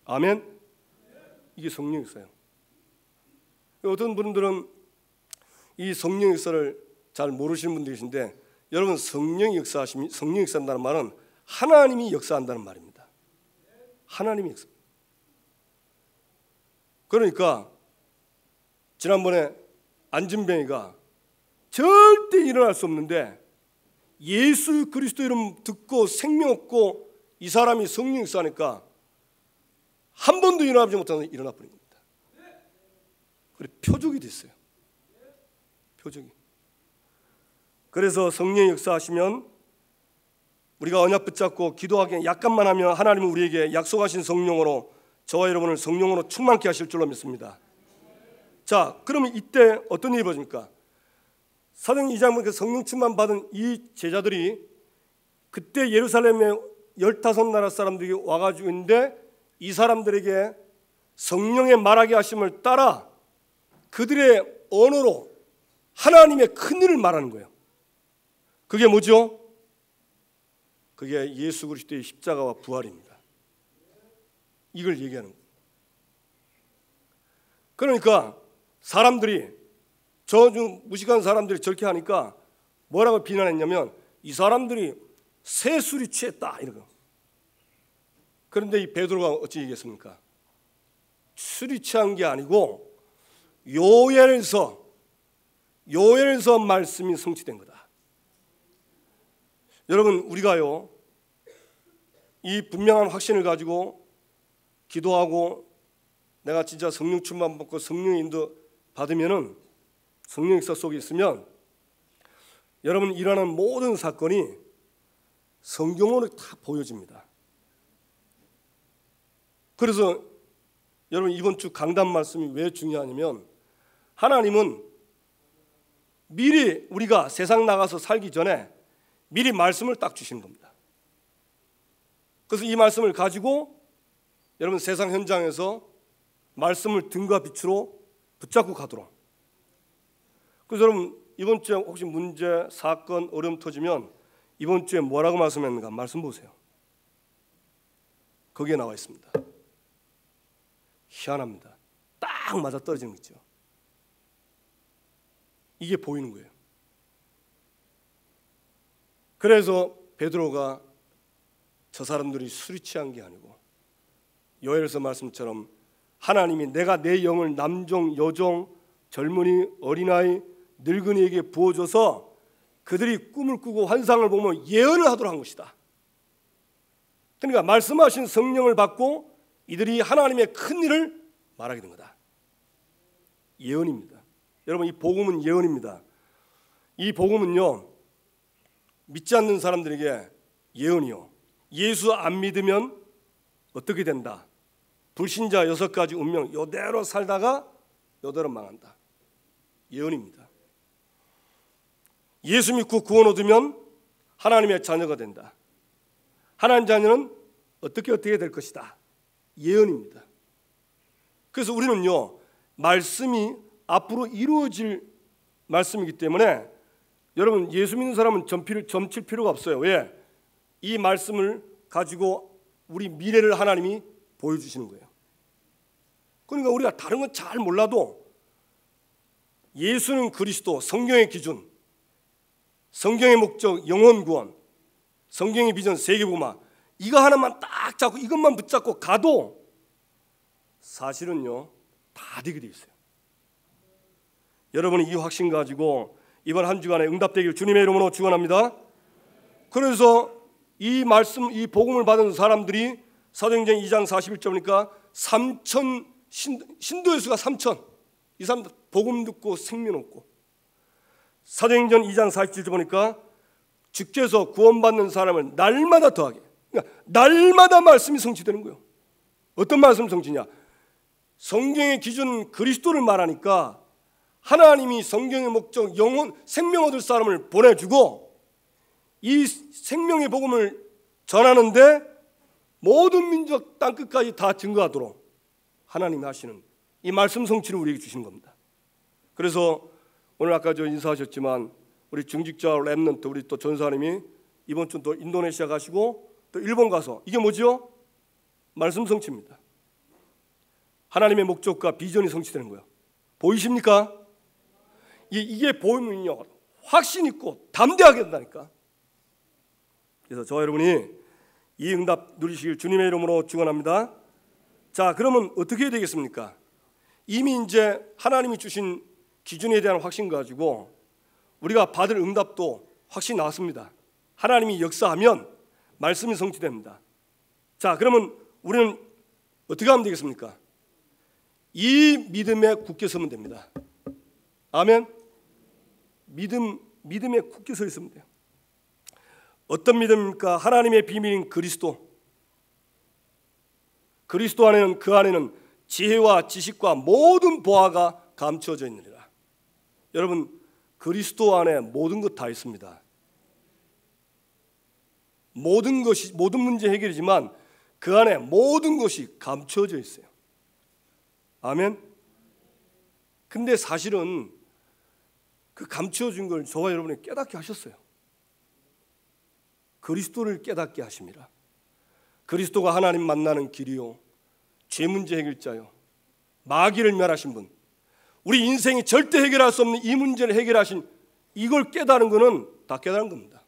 아멘. 이게 성령 역사예요. 어떤 분들은 이 성령 역사를 잘 모르시는 분들이 계신데 여러분 성령 역사한다는 말은 하나님이 역사한다는 말입니다. 하나님이 역사. 그러니까 지난번에 안진뱅이가 절대 일어날 수 없는데 예수 그리스도 이름 듣고 생명 얻고 이 사람이 성령 역사하니까 한 번도 일어나지 못하는 일어나 버린 겁니다. 그래 표적이 됐어요. 표적이. 그래서 성령 역사하시면 우리가 언약 붙잡고 기도하기 약간만 하면 하나님은 우리에게 약속하신 성령으로 저와 여러분을 성령으로 충만케 하실 줄로 믿습니다. 자, 그러면 이때 어떤 일이 벌어집니까? 사도행전 2장 보니까 성령 충만 받은 이 제자들이 그때 예루살렘에 15나라 사람들이 와가지고 있는데 이 사람들에게 성령의 말하게 하심을 따라 그들의 언어로 하나님의 큰 일을 말하는 거예요. 그게 뭐죠? 그게 예수 그리스도의 십자가와 부활입니다. 이걸 얘기하는 거예요. 그러니까 사람들이 저주 무식한 사람들이 저렇게 하니까 뭐라고 비난했냐면 이 사람들이 새술이 취했다 이러고. 그런데 이 베드로가 어찌 얘기했습니까? 술이 취한 게 아니고 요엘서 말씀이 성취된 거다. 여러분 우리가요 이 분명한 확신을 가지고 기도하고 내가 진짜 성령 충만 받고 성령 인도 받으면은 성령 역사 속에 있으면 여러분 일어나는 모든 사건이 성경으로 다 보여집니다. 그래서 여러분 이번 주 강단 말씀이 왜 중요하냐면 하나님은 미리 우리가 세상 나가서 살기 전에 미리 말씀을 딱 주시는 겁니다. 그래서 이 말씀을 가지고 여러분 세상 현장에서 말씀을 등과 빛으로 붙잡고 가도록. 그래서 여러분 이번 주에 혹시 문제, 사건, 어려움 터지면 이번 주에 뭐라고 말씀했는가 말씀 보세요. 거기에 나와 있습니다. 희한합니다. 딱 맞아 떨어지는 거 있죠. 이게 보이는 거예요. 그래서 베드로가 저 사람들이 술이 취한 게 아니고 요엘서 말씀처럼 하나님이 내가 내 영을 남종, 여종, 젊은이, 어린아이, 늙은이에게 부어줘서 그들이 꿈을 꾸고 환상을 보며 예언을 하도록 한 것이다. 그러니까 말씀하신 성령을 받고 이들이 하나님의 큰 일을 말하게 된 거다. 예언입니다. 여러분, 이 복음은 예언입니다. 이 복음은요, 믿지 않는 사람들에게 예언이요, 예수 안 믿으면 어떻게 된다, 불신자 6가지 운명 이대로 살다가 이대로 망한다. 예언입니다. 예수 믿고 구원 얻으면 하나님의 자녀가 된다. 하나님 자녀는 어떻게 될 것이다. 예언입니다. 그래서 우리는요, 말씀이 앞으로 이루어질 말씀이기 때문에 여러분, 예수 믿는 사람은 점칠 필요가 없어요. 왜? 이 말씀을 가지고 우리 미래를 하나님이 보여주시는 거예요. 그러니까 우리가 다른 건 잘 몰라도 예수는 그리스도, 성경의 기준, 성경의 목적, 영혼 구원, 성경의 비전, 세계복음화, 이거 하나만 딱 잡고 이것만 붙잡고 가도 사실은요, 다 되게 돼 있어요. 여러분이 이 확신 가지고 이번 한 주간에 응답되기를 주님의 이름으로 축원합니다. 그래서 이 말씀, 이 복음을 받은 사람들이 사도행전 2장 41절 보니까 3천, 신도의 수가 3천. 이 사람들 복음 듣고 생명 얻고. 사도행전 2장 47절 보니까 주께서 구원받는 사람을 날마다 더하게, 그러니까 날마다 말씀이 성취되는 거예요. 어떤 말씀 성취냐? 성경의 기준 그리스도를 말하니까 하나님이 성경의 목적, 영혼, 생명 얻을 사람을 보내주고 이 생명의 복음을 전하는데 모든 민족 땅끝까지 다 증거하도록 하나님이 하시는 이 말씀 성취를 우리에게 주시는 겁니다. 그래서 오늘 아까 저 인사하셨지만 우리 중직자 랩런트 우리 또 전사님이 이번 주 또 인도네시아 가시고 또 일본 가서, 이게 뭐죠? 말씀 성취입니다. 하나님의 목적과 비전이 성취되는 거예요. 보이십니까? 이게 보이면요, 확신 있고 담대하게 된다니까. 그래서 저와 여러분이 이 응답 누리시길 주님의 이름으로 축원합니다. 자, 그러면 어떻게 해야 되겠습니까? 이미 이제 하나님이 주신 기준에 대한 확신 가지고 우리가 받을 응답도 확신이 나왔습니다. 하나님이 역사하면 말씀이 성취됩니다. 자, 그러면 우리는 어떻게 하면 되겠습니까? 이 믿음에 굳게 서면 됩니다. 아멘. 믿음에 굳게 서 있으면 돼요. 어떤 믿음입니까? 하나님의 비밀인 그리스도. 그리스도 안에는, 그 안에는 지혜와 지식과 모든 보화가 감추어져 있느니라. 여러분, 그리스도 안에 모든 것 다 있습니다. 모든 것이, 모든 문제 해결이지만 그 안에 모든 것이 감추어져 있어요. 아멘. 근데 사실은 그 감추어진 걸 저와 여러분이 깨닫게 하셨어요. 그리스도를 깨닫게 하심이라. 그리스도가 하나님 만나는 길이요, 죄 문제 해결자요, 마귀를 멸하신 분, 우리 인생이 절대 해결할 수 없는 이 문제를 해결하신, 이걸 깨달은 거는 다 깨달은 겁니다.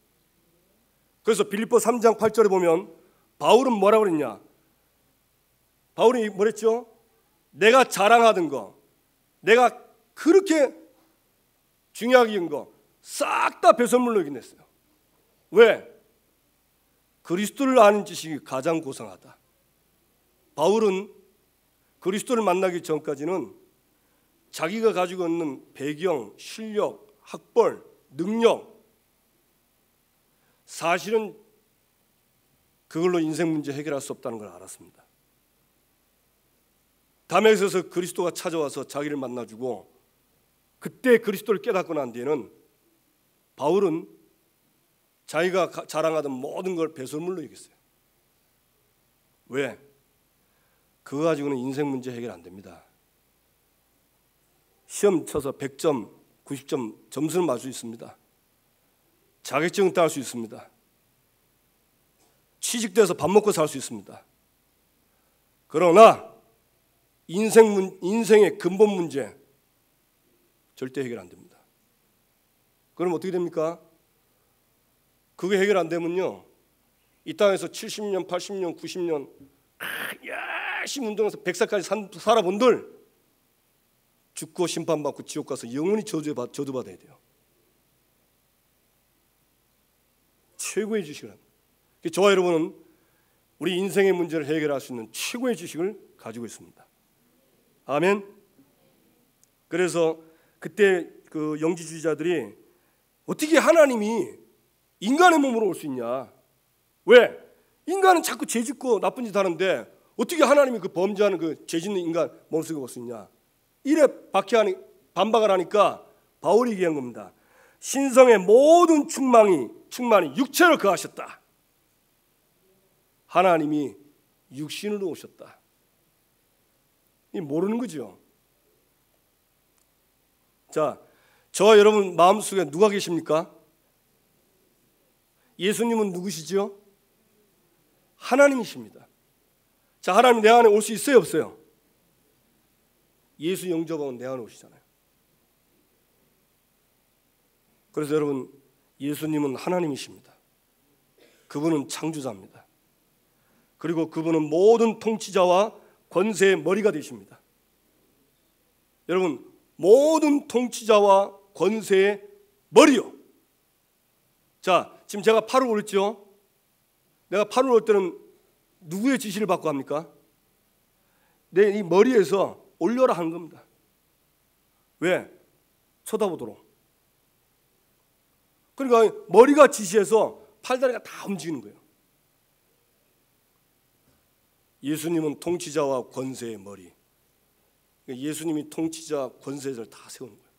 그래서 빌립보 3장 8절에 보면 바울은 뭐라고 그랬냐? 바울이 뭐랬죠? 내가 자랑하던 거, 내가 그렇게 중요하게 여긴 거 싹 다 배설물로 이겨냈어요. 왜? 그리스도를 아는 지식이 가장 고상하다. 바울은 그리스도를 만나기 전까지는 자기가 가지고 있는 배경, 실력, 학벌, 능력, 사실은 그걸로 인생 문제 해결할 수 없다는 걸 알았습니다. 다메섹에서 그리스도가 찾아와서 자기를 만나주고 그때 그리스도를 깨닫고 난 뒤에는 바울은 자기가 자랑하던 모든 걸 배설물로 여겼어요. 왜? 그거 가지고는 인생 문제 해결 안 됩니다. 시험 쳐서 100점, 90점 점수는 맞을 수 있습니다. 자격증 따할 수 있습니다. 취직돼서 밥 먹고 살 수 있습니다. 그러나 인생의 근본 문제 절대 해결 안 됩니다. 그럼 어떻게 됩니까? 그게 해결 안 되면요, 이 땅에서 70년, 80년, 90년 열심히 운동해서 100살까지 살아본들 죽고 심판받고 지옥 가서 영원히 저주받아야 돼요. 최고의 지식은. 저와 여러분은 우리 인생의 문제를 해결할 수 있는 최고의 지식을 가지고 있습니다. 아멘. 그래서 그때 그 영지주의자들이 어떻게 하나님이 인간의 몸으로 올 수 있냐? 왜? 인간은 자꾸 죄 짓고 나쁜 짓 하는데 어떻게 하나님이 그 범죄하는 그 죄 짓는 인간 몸속에 올 수 있냐? 이래 반박을 하니까 바울이 얘기한 겁니다. 신성의 모든 충만이 육체로 거하셨다. 하나님이 육신으로 오셨다. 이 모르는 거죠. 자, 저와 여러분 마음속에 누가 계십니까? 예수님은 누구시죠? 하나님이십니다. 자, 하나님 내 안에 올 수 있어요, 없어요? 예수 영접하면 내 안에 오시잖아요. 그래서 여러분, 예수님은 하나님이십니다. 그분은 창조자입니다. 그리고 그분은 모든 통치자와 권세의 머리가 되십니다. 여러분, 모든 통치자와 권세의 머리요. 자, 지금 제가 팔을 올렸죠? 내가 팔을 올 때는 누구의 지시를 받고 합니까? 내 이 머리에서 올려라 하는 겁니다. 왜? 쳐다보도록. 그러니까 머리가 지시해서 팔다리가 다 움직이는 거예요. 예수님은 통치자와 권세의 머리. 예수님이 통치자 권세를 다 세우는 거예요.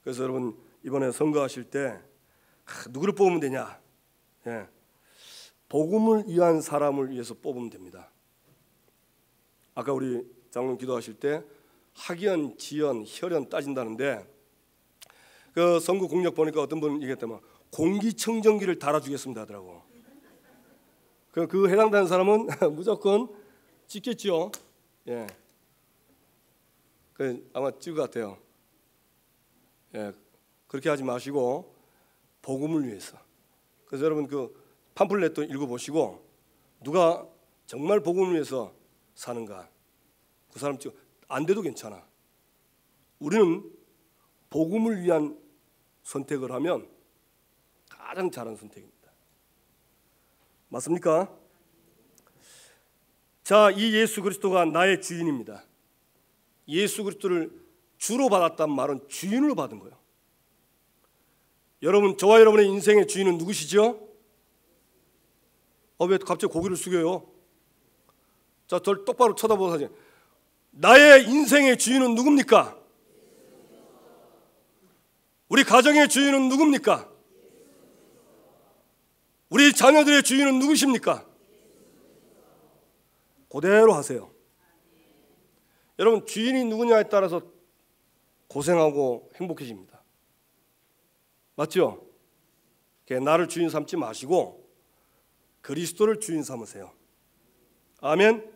그래서 여러분 이번에 선거하실 때 누구를 뽑으면 되냐? 예. 복음을 위한 사람을 위해서 뽑으면 됩니다. 아까 우리 장로님 기도하실 때 학연, 지연, 혈연 따진다는데 그 선거 공약 보니까 어떤 분은 얘기했다면 공기청정기를 달아주겠습니다 하더라고. 그 해당되는 사람은 무조건 찍겠죠. 예. 그 아마 찍을 것 같아요. 예. 그렇게 하지 마시고 복음을 위해서. 그래서 여러분 그 팜플렛도 읽어보시고 누가 정말 복음을 위해서 사는가 그 사람 찍어. 안 돼도 괜찮아. 우리는 복음을 위한 선택을 하면 가장 잘한 선택입니다. 맞습니까? 자, 이 예수 그리스도가 나의 주인입니다. 예수 그리스도를 주로 받았단 말은 주인으로 받은 거예요. 여러분, 저와 여러분의 인생의 주인은 누구시죠? 왜 갑자기 고개를 숙여요? 자, 절 똑바로 쳐다보세요. 나의 인생의 주인은 누굽니까? 우리 가정의 주인은 누굽니까? 우리 자녀들의 주인은 누구십니까? 그대로 하세요. 여러분, 주인이 누구냐에 따라서 고생하고 행복해집니다. 맞죠? 나를 주인 삼지 마시고 그리스도를 주인 삼으세요. 아멘.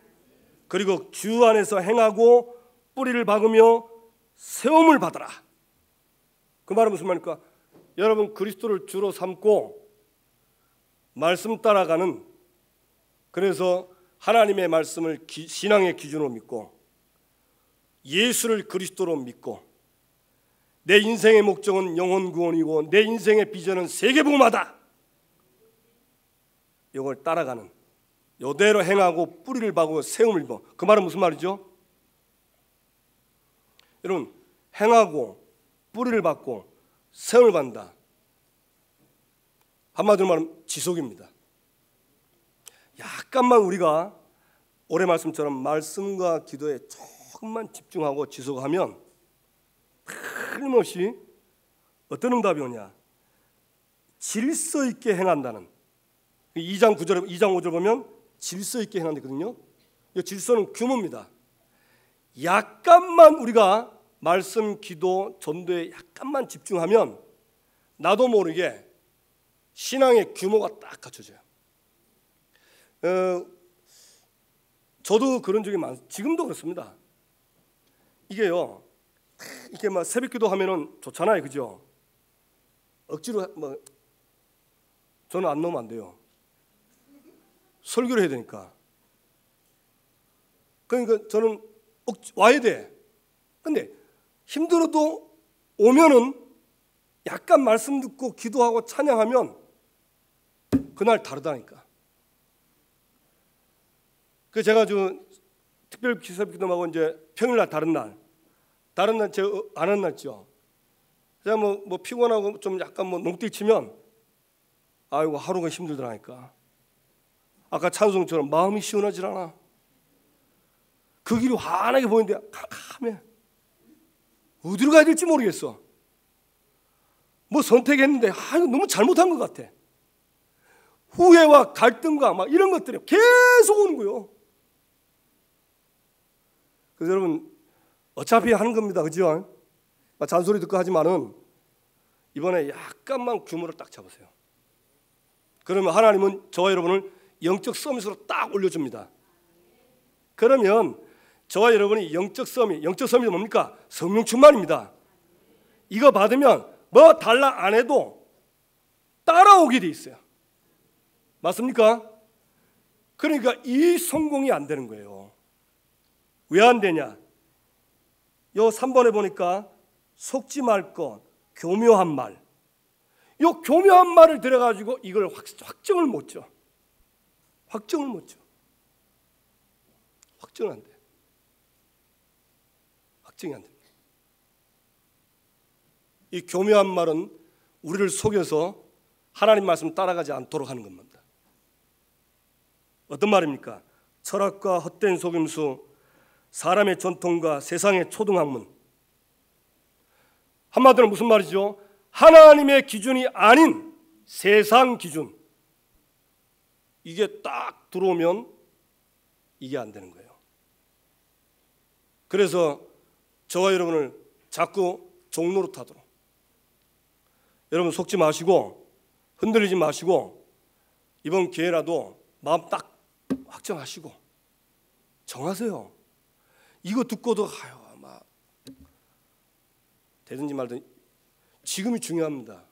그리고 주 안에서 행하고 뿌리를 박으며 세움을 받아라. 그 말은 무슨 말입니까? 여러분 그리스도를 주로 삼고 말씀 따라가는, 그래서 하나님의 말씀을 신앙의 기준으로 믿고 예수를 그리스도로 믿고 내 인생의 목적은 영혼 구원이고 내 인생의 비전은 세계복음화다. 이걸 따라가는, 이대로 행하고 뿌리를 박고 세움을 입어. 그 말은 무슨 말이죠? 여러분, 행하고 뿌리를 박고 세움을 받는다. 한마디로 말하면 지속입니다. 약간만 우리가 올해 말씀처럼 말씀과 기도에 조금만 집중하고 지속하면 틀림없이 어떤 응답이 오냐? 질서 있게 행한다는. 2장 5절 보면 질서 있게 행한다 거든요. 이 질서는 규모입니다. 약간만 우리가 말씀, 기도, 전도에 약간만 집중하면 나도 모르게 신앙의 규모가 딱 갖춰져요. 저도 그런 적이 지금도 그렇습니다. 이게요, 이렇게 막 새벽기도 하면은 좋잖아요, 그죠? 억지로 저는 안 넣으면 안 돼요. 설교를 해야 되니까. 그러니까 저는 와야 돼. 근데 힘들어도 오면은 약간 말씀 듣고 기도하고 찬양하면 그날 다르다니까. 그 제가 특별 기도하고 이제 평일날 다른 날 제가 안 한 날죠. 제가 뭐 피곤하고 좀 약간 농띠 치면 아이고 하루가 힘들더라니까. 아까 찬송처럼 마음이 시원하질 않아. 그 길이 환하게 보이는데 캄캄해. 어디로 가야 될지 모르겠어. 뭐 선택했는데 이거 너무 잘못한 것 같아. 후회와 갈등과 막 이런 것들이 계속 오는 거예요. 그래서 여러분 어차피 하는 겁니다, 그죠? 잔소리 듣고 하지만은 이번에 약간만 규모를 딱 잡으세요. 그러면 하나님은 저와 여러분을 영적 서밋으로 딱 올려줍니다. 그러면 저와 여러분이 영적 서밋이 뭡니까? 성령 충만입니다. 이거 받으면 뭐 달라 안 해도 따라오게 돼 있어요. 맞습니까? 그러니까 이 성공이 안 되는 거예요. 왜 안 되냐? 요 3번에 보니까 속지 말 것, 교묘한 말. 요 교묘한 말을 들어가지고 이걸 확정을 못 줘. 확정을 못 줘. 확정은 안 돼. 확정이 안 됩니다. 이 교묘한 말은 우리를 속여서 하나님 말씀 따라가지 않도록 하는 겁니다. 어떤 말입니까? 철학과 헛된 속임수, 사람의 전통과 세상의 초등학문. 한마디로 무슨 말이죠? 하나님의 기준이 아닌 세상 기준. 이게 딱 들어오면 이게 안 되는 거예요. 그래서 저와 여러분을 자꾸 종로로 타도록. 여러분 속지 마시고 흔들리지 마시고 이번 기회라도 마음 딱 확정하시고 정하세요. 이거 듣고도 막 되든지 말든지 지금이 중요합니다.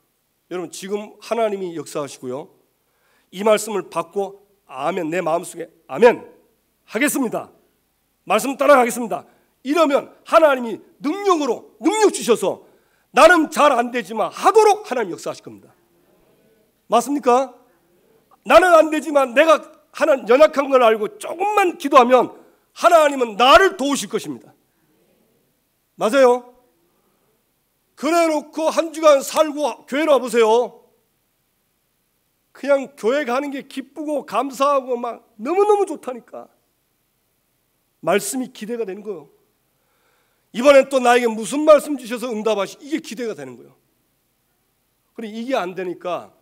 여러분 지금 하나님이 역사하시고요. 이 말씀을 받고 아멘, 내 마음속에 아멘 하겠습니다. 말씀 따라가겠습니다. 이러면 하나님이 능력 주셔서 나는 잘 안 되지만 하도록 하나님 역사하실 겁니다. 맞습니까? 나는 안 되지만 내가 하나님 연약한 걸 알고 조금만 기도하면 하나님은 나를 도우실 것입니다. 맞아요? 그래 놓고 한 주간 살고 교회로 와보세요. 그냥 교회 가는 게 기쁘고 감사하고 막 너무너무 좋다니까. 말씀이 기대가 되는 거예요. 이번엔 또 나에게 무슨 말씀 주셔서 응답하시, 이게 기대가 되는 거예요. 그런데 이게 안 되니까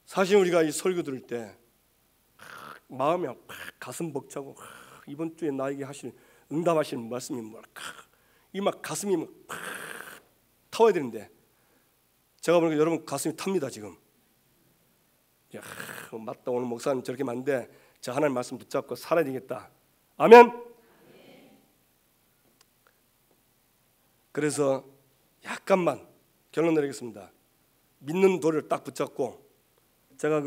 사실 우리가 이 설교 들을 때 마음이 가슴 벅차고 이번 주에 나에게 응답하시는 말씀이 뭘까? 이 막 가슴이 막 타워야 되는데 제가 보니까 여러분 가슴이 탑니다 지금. 야, 맞다, 오늘 목사님 저렇게 많은데 저 하나님 말씀 붙잡고 살아야 되겠다. 아멘. 그래서 약간만 결론 내리겠습니다. 믿는 도를 딱 붙잡고 제가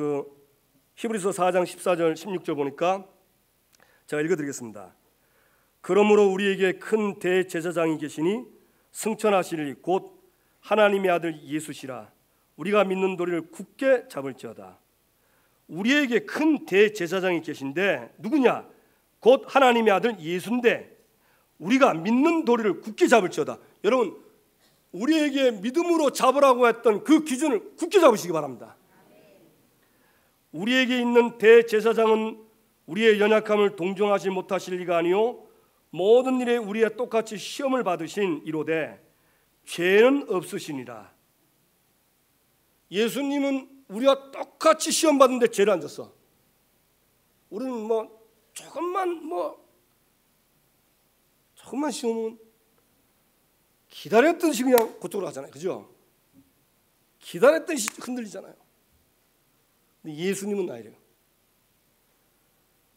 히브리서 4장 14절 16절 보니까 제가 읽어드리겠습니다. 그러므로 우리에게 큰 대제사장이 계시니 승천하시리니 곧 하나님의 아들 예수시라. 우리가 믿는 도리를 굳게 잡을지어다. 우리에게 큰 대제사장이 계신데 누구냐? 곧 하나님의 아들 예수인데 우리가 믿는 도리를 굳게 잡을지어다. 여러분 우리에게 믿음으로 잡으라고 했던 그 기준을 굳게 잡으시기 바랍니다. 우리에게 있는 대제사장은 우리의 연약함을 동정하지 못하실 리가 아니요 모든 일에 우리와 똑같이 시험을 받으신 이로되 죄는 없으시니라. 예수님은 우리와 똑같이 시험 받는데 죄를 안 졌어. 우리는 조금만 시험은 기다렸듯이 그냥 그쪽으로 가잖아요. 그죠? 기다렸듯이 흔들리잖아요. 근데 예수님은 아니래요.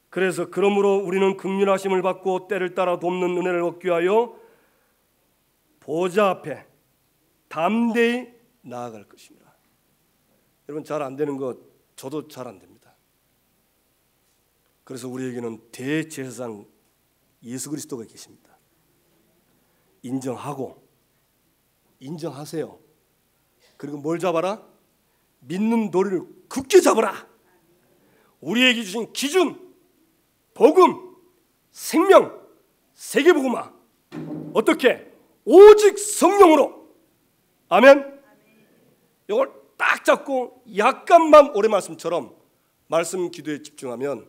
그래서 그러므로 우리는 긍휼하심을 받고 때를 따라 돕는 은혜를 얻기 위하여 보좌 앞에 담대히 나아갈 것입니다. 여러분 잘 안 되는 거 저도 잘 안 됩니다. 그래서 우리에게는 대제사장 예수 그리스도가 계십니다. 인정하세요. 그리고 뭘 잡아라? 믿는 도리를 굳게 잡아라. 우리에게 주신 기준 복음, 생명, 세계복음화. 어떻게? 오직 성령으로. 아멘. 이걸 딱 잡고 약간만 오래 말씀처럼 말씀 기도에 집중하면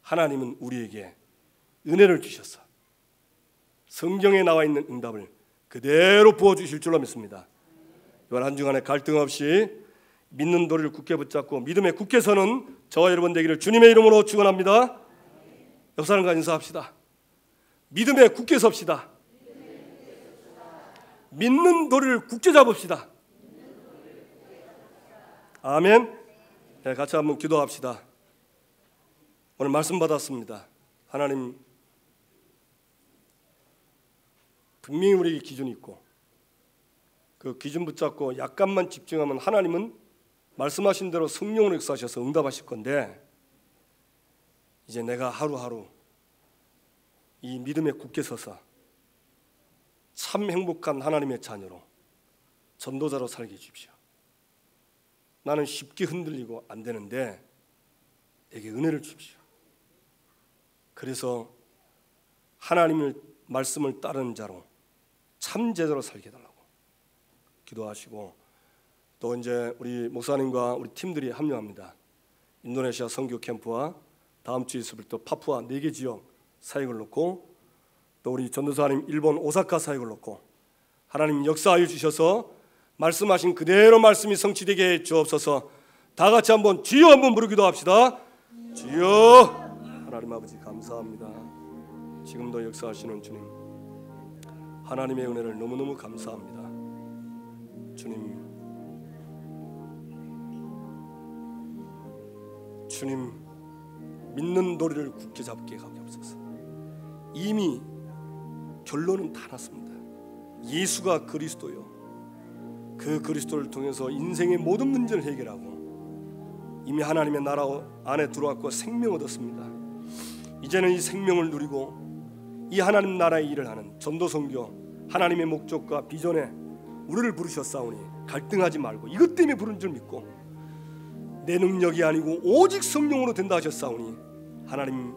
하나님은 우리에게 은혜를 주셔서 성경에 나와 있는 응답을 그대로 부어주실 줄로 믿습니다. 이번 한 주간에 갈등 없이 믿는 도리를 굳게 붙잡고 믿음에 굳게 서는 저와 여러분 되기를 주님의 이름으로 축원합니다. 옆 사람과 인사합시다. 믿음에 굳게 섭시다. 믿는 도리를 굳게 잡읍시다. 아멘. 네, 같이 한번 기도합시다. 오늘 말씀 받았습니다. 하나님, 분명히 우리에게 기준이 있고 그 기준 붙잡고 약간만 집중하면 하나님은 말씀하신 대로 성령으로 역사하셔서 응답하실 건데, 이제 내가 하루하루 이 믿음에 굳게 서서 참 행복한 하나님의 자녀로 전도자로 살게 해주십시오. 나는 쉽게 흔들리고 안 되는데 내게 은혜를 주십시오. 그래서 하나님의 말씀을 따르는 자로 참 제자로 살게 해달라고 기도하시고, 또 이제 우리 목사님과 우리 팀들이 합류합니다. 인도네시아 선교 캠프와 다음 주에 있을 또 파푸아 4개 지역 사역을 놓고, 또 우리 전도사님 일본 오사카 사역을 놓고 하나님 역사하여 주셔서 말씀하신 그대로 말씀이 성취되게 해 주옵소서. 다 같이 한번 주여 한번 부르기도 합시다. 주여. 하나님 아버지 감사합니다. 지금도 역사하시는 주님, 하나님의 은혜를 너무너무 감사합니다. 주님 믿는 도리를 굳게 잡게 하게 하옵소서. 이미 결론은 다 났습니다. 예수가 그리스도요, 그 그리스도를 통해서 인생의 모든 문제를 해결하고 이미 하나님의 나라 안에 들어왔고 생명 얻었습니다. 이제는 이 생명을 누리고 이 하나님 나라의 일을 하는 전도 선교 하나님의 목적과 비전에 우리를 부르셨사오니 갈등하지 말고 이것 때문에 부른 줄 믿고 내 능력이 아니고 오직 성령으로 된다 하셨사오니 하나님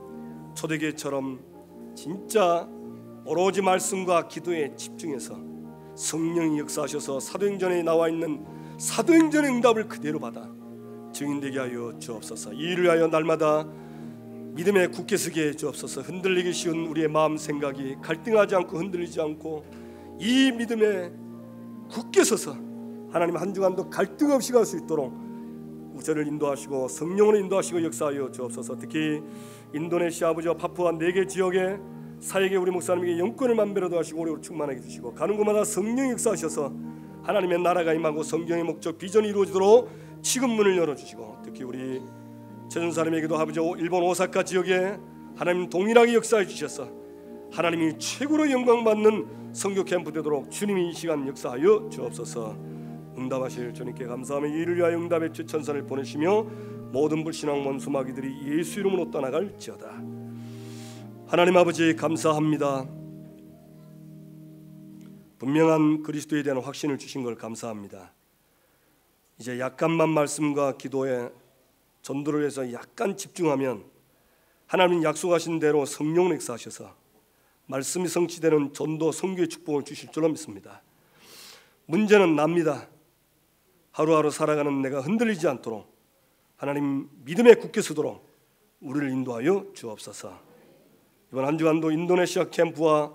초대교회처럼 진짜 오로지 말씀과 기도에 집중해서 성령이 역사하셔서 사도행전에 나와 있는 사도행전의 응답을 그대로 받아 증인되게 하여 주옵소서. 이 일을 하여 날마다 믿음에 굳게 서게 해 주옵소서. 흔들리기 쉬운 우리의 마음 생각이 갈등하지 않고 흔들리지 않고 이 믿음에 굳게 서서 하나님 한 주간도 갈등 없이 갈 수 있도록 우리를 인도하시고 성령으로 인도하시고 역사하여 주옵소서. 특히 인도네시아 아버지와 파푸아 4개 지역에 사역에 우리 목사님에게 영권을 만배로도 하시고 오래 충만하게 주시고 가는 곳마다 성령 역사하셔서 하나님의 나라가 임하고 성경의 목적 비전이 이루어지도록 지금 문을 열어주시고, 특히 우리 최전사님에게도 아버지 일본 오사카 지역에 하나님 동일하게 역사해 주셔서 하나님이 최고로 영광받는 선교 캠프 되도록 주님이 이 시간 역사하여 주옵소서. 응답하실 주님께 감사하며 이를 위하여 응답의 최천사를 보내시며 모든 불신앙 원수 마귀들이 예수 이름으로 떠나갈지어다. 하나님 아버지 감사합니다. 분명한 그리스도에 대한 확신을 주신 걸 감사합니다. 이제 약간만 말씀과 기도에 전도를 해서 약간 집중하면 하나님 약속하신 대로 성령을 역사하셔서 말씀이 성취되는 전도 선교의 축복을 주실 줄로 믿습니다. 문제는 납니다. 하루하루 살아가는 내가 흔들리지 않도록 하나님 믿음에 굳게 서도록 우리를 인도하여 주옵소서. 이번 한 주간도 인도네시아 캠프와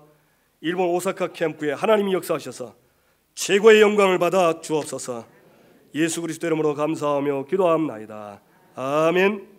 일본 오사카 캠프에 하나님이 역사하셔서 최고의 영광을 받아 주옵소서. 예수 그리스도 이름으로 감사하며 기도합나이다. 아멘.